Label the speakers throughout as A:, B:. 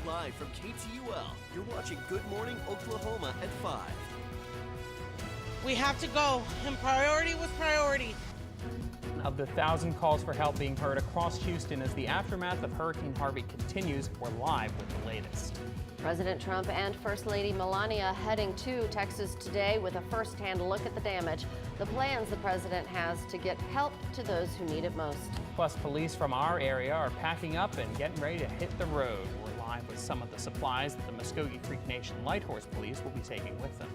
A: Live from KTUL, you're watching Good Morning Oklahoma at 5.
B: We have to go, and priority was priority.
C: Of the 1,000 calls for help being heard across Houston as the aftermath of Hurricane Harvey continues, we're live with the latest.
D: President Trump and First Lady Melania heading to Texas today with a first-hand look at the damage, the plans the president has to get help to those who need it most.
C: Plus, police from our area are packing up and getting ready to hit the road. We're live with some of the supplies that the Muskogee Creek Nation Light Horse Police will be taking with them.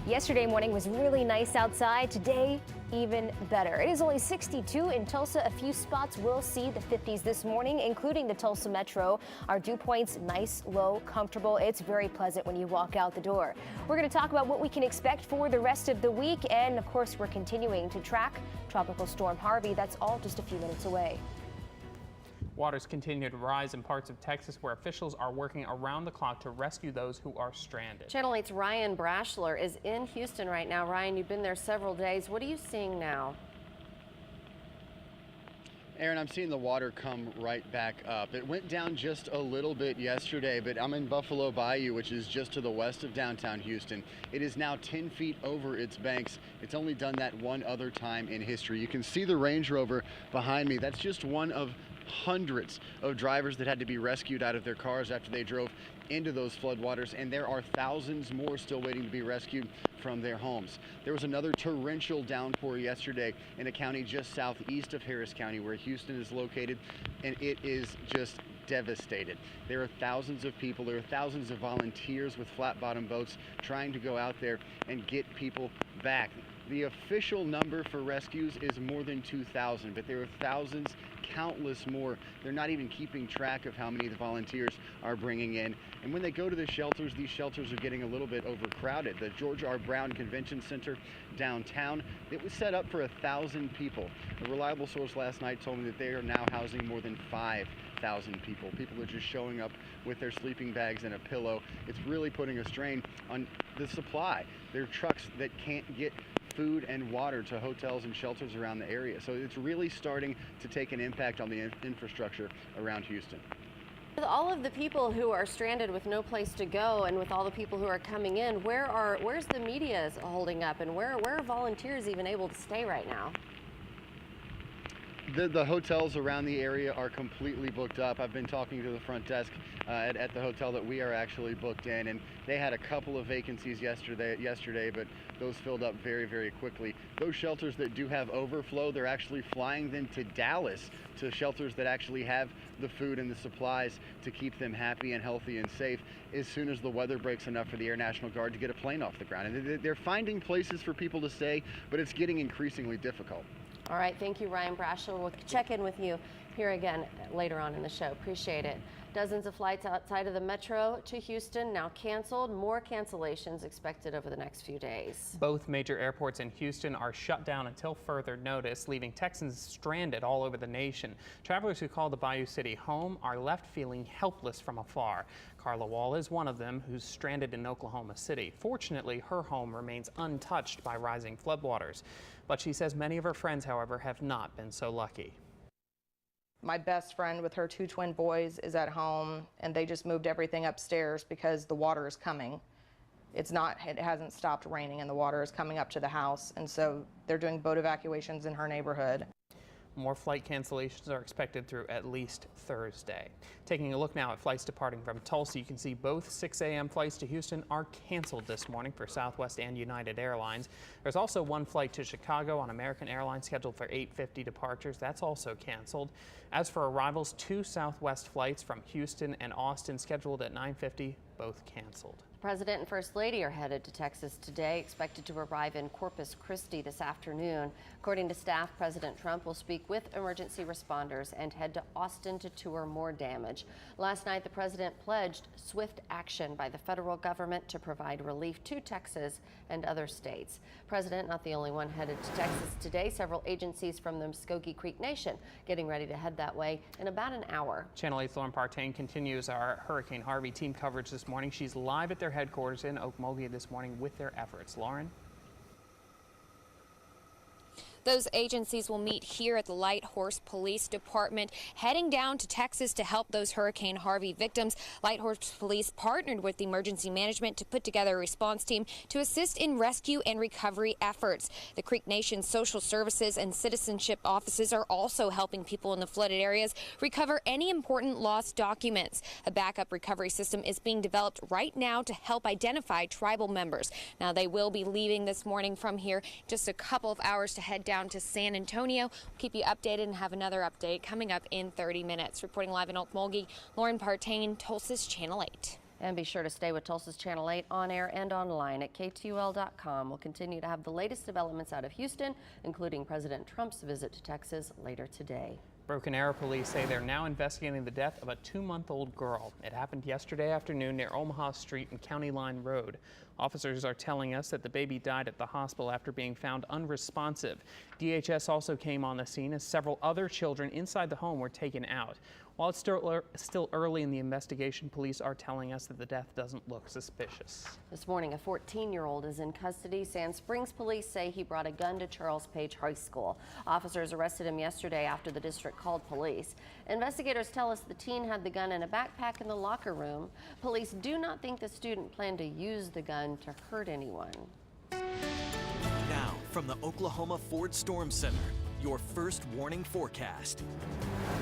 E: Yesterday morning was really nice outside. Today, even better. It is only 62 in Tulsa. A few spots will see the 50s this morning, including the Tulsa Metro. Our dew point's nice, low, comfortable. It's very pleasant when you walk out the door. We're going to talk about what we can expect for the rest of the week. And of course, we're continuing to track Tropical Storm Harvey. That's all just a few minutes away.
C: Waters continue to rise in parts of Texas where officials are working around the clock to rescue those who are stranded.
D: Channel 8's Ryan Braschler is in Houston right now. Ryan, you've been there several days. What are you seeing now?
F: Erin, I'm seeing the water come right back up. It went down just a little bit yesterday, but I'm in Buffalo Bayou, which is just to the west of downtown Houston. It is now 10 feet over its banks. It's only done that one other time in history. You can see the Range Rover behind me. That's just one of hundreds of drivers that had to be rescued out of their cars after they drove into those floodwaters, and there are thousands more still waiting to be rescued from their homes. There was another torrential downpour yesterday in a county just southeast of Harris County where Houston is located, and it is just devastated. There are thousands of people, there are thousands of volunteers with flat bottom boats trying to go out there and get people back. The official number for rescues is more than 2,000, but there are thousands, countless more. They're not even keeping track of how many the volunteers are bringing in. And when they go to the shelters, these shelters are getting a little bit overcrowded. The George R. Brown Convention Center downtown, it was set up for 1,000 people. A reliable source last night told me that they are now housing more than 5,000 people. People are just showing up with their sleeping bags and a pillow. It's really putting a strain on the supply. There are trucks that can't get food and water to hotels and shelters around the area. So it's really starting to take an impact on the infrastructure around Houston.
D: With all of the people who are stranded with no place to go, and with all the people who are coming in, where's the media holding up, and where are volunteers even able to stay right now?
F: The hotels around the area are completely booked up. I've been talking to the front desk at the hotel that we are actually booked in, and they had a couple of vacancies yesterday, but those filled up very, very quickly. Those shelters that do have overflow, they're actually flying them to Dallas, to shelters that actually have the food and the supplies to keep them happy and healthy and safe as soon as the weather breaks enough for the Air National Guard to get a plane off the ground. And they're finding places for people to stay, but it's getting increasingly difficult.
D: All right, thank you, Ryan Braschler. We'll check in with you here again later on in the show. Appreciate it. Dozens of flights outside of the metro to Houston now canceled. More cancellations expected over the next few days.
C: Both major airports in Houston are shut down until further notice, leaving Texans stranded all over the nation. Travelers who call the Bayou City home are left feeling helpless from afar. Carla Wall is one of them who's stranded in Oklahoma City. Fortunately, her home remains untouched by rising floodwaters. But she says many of her friends, however, have not been so lucky.
G: My best friend with her 2 twin boys is at home, and they just moved everything upstairs because the water is coming. It hasn't stopped raining, and the water is coming up to the house, and so they're doing boat evacuations in her neighborhood.
C: More flight cancellations are expected through at least Thursday. Taking a look now at flights departing from Tulsa, you can see both 6 a.m. flights to Houston are canceled this morning for Southwest and United Airlines. There's also one flight to Chicago on American Airlines scheduled for 8:50 departures. That's also canceled. As for arrivals, 2 Southwest flights from Houston and Austin scheduled at 9:50, both canceled.
D: The President and First Lady are headed to Texas today, expected to arrive in Corpus Christi this afternoon. According to staff, President Trump will speak with emergency responders and head to Austin to tour more damage. Last night, the president pledged swift action by the federal government to provide relief to Texas and other states. President not the only one headed to Texas today. Several agencies from the Muskogee Creek Nation getting ready to head that way in about an hour.
C: Channel 8's Partain continues our Hurricane Harvey team coverage this morning. She's live at their headquarters in Okmulgee this morning with their efforts. Lauren?
H: Those agencies will meet here at the Light Horse Police Department, heading down to Texas to help those Hurricane Harvey victims. Light Horse Police partnered with emergency management to put together a response team to assist in rescue and recovery efforts. The Creek Nation Social Services and Citizenship offices are also helping people in the flooded areas recover any important lost documents. A backup recovery system is being developed right now to help identify tribal members. Now, they will be leaving this morning from here just a couple of hours to head down to San Antonio. We'll keep you updated and have another update coming up in 30 minutes. Reporting live in Okmulgee, Lauren Partain, Tulsa's Channel 8.
D: And be sure to stay with Tulsa's Channel 8 on air and online at KTUL.com. We'll continue to have the latest developments out of Houston, including President Trump's visit to Texas later today.
C: Broken Arrow police say they're now investigating the death of a 2-month-old girl. It happened yesterday afternoon near Omaha Street and County Line Road. Officers are telling us that the baby died at the hospital after being found unresponsive. DHS also came on the scene as several other children inside the home were taken out. While it's still early in the investigation, police are telling us that the death doesn't look suspicious.
D: This morning, a 14-year-old is in custody. Sand Springs police say he brought a gun to Charles Page High School. Officers arrested him yesterday after the district called police. Investigators tell us the teen had the gun in a backpack in the locker room. Police do not think the student planned to use the gun to hurt anyone.
A: Now, from the Oklahoma Ford Storm Center, your first warning forecast.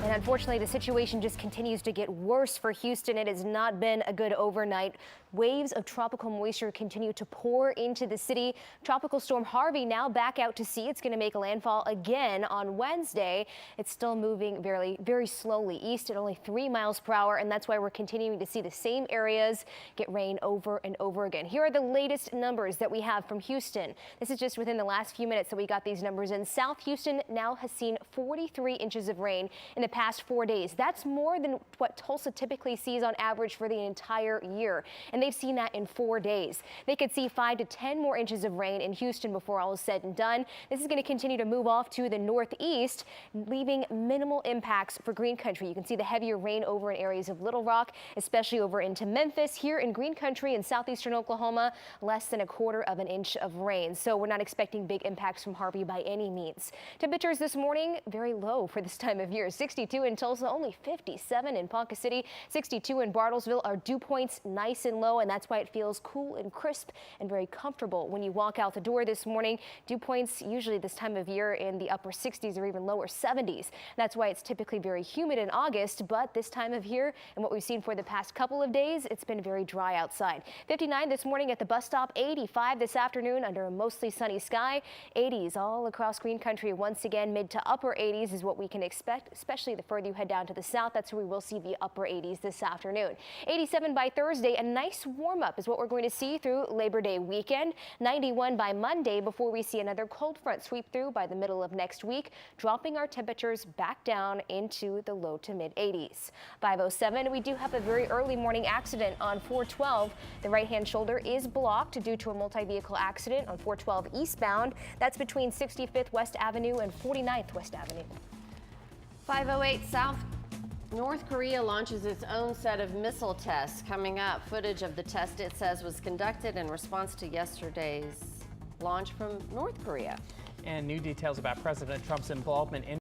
E: And unfortunately, the situation just continues to get worse for Houston. It has not been a good overnight. Waves of tropical moisture continue to pour into the city. Tropical storm Harvey now back out to sea. It's going to make landfall again on Wednesday. It's still moving very, very slowly east at only 3 miles per hour, and that's why we're continuing to see the same areas get rain over and over again. Here are the latest numbers that we have from Houston. This is just within the last few minutes that we got these numbers in. South Houston now has seen 43 inches of rain in the past 4 days. That's more than what Tulsa typically sees on average for the entire year. And they've seen that in 4 days. They could see 5 to 10 more inches of rain in Houston before all is said and done. This is going to continue to move off to the northeast, leaving minimal impacts for Green Country. You can see the heavier rain over in areas of Little Rock, especially over into Memphis. Here in Green Country in southeastern Oklahoma, less than 1/4 inch of rain. So we're not expecting big impacts from Harvey by any means. Temperatures this morning, very low for this time of year. 62 in Tulsa, only 57 in Ponca City, 62 in Bartlesville. Our dew points nice and low, and that's why it feels cool and crisp and very comfortable when you walk out the door this morning. Dew points usually this time of year in the upper 60s or even lower 70s. That's why it's typically very humid in August, but this time of year and what we've seen for the past couple of days, it's been very dry outside. 59 this morning at the bus stop, 85 this afternoon under a mostly sunny sky, 80s all across Green Country. Once again, mid to upper 80s is what we can expect, especially the further you head down to the south. That's where we will see the upper 80s this afternoon. 87 by Thursday, a nice warm up is what we're going to see through Labor Day weekend. 91 by Monday before we see another cold front sweep through by the middle of next week, dropping our temperatures back down into the low to mid 80s. 5:07, we do have a very early morning accident on 412. The right-hand shoulder is blocked due to a multi-vehicle accident on 412 eastbound. That's between 65th West Avenue and 49th West Avenue.
D: 5:08 South. North Korea launches its own set of missile tests coming up. Footage of the test, it says, was conducted in response to yesterday's launch from North Korea.
C: And new details about President Trump's involvement in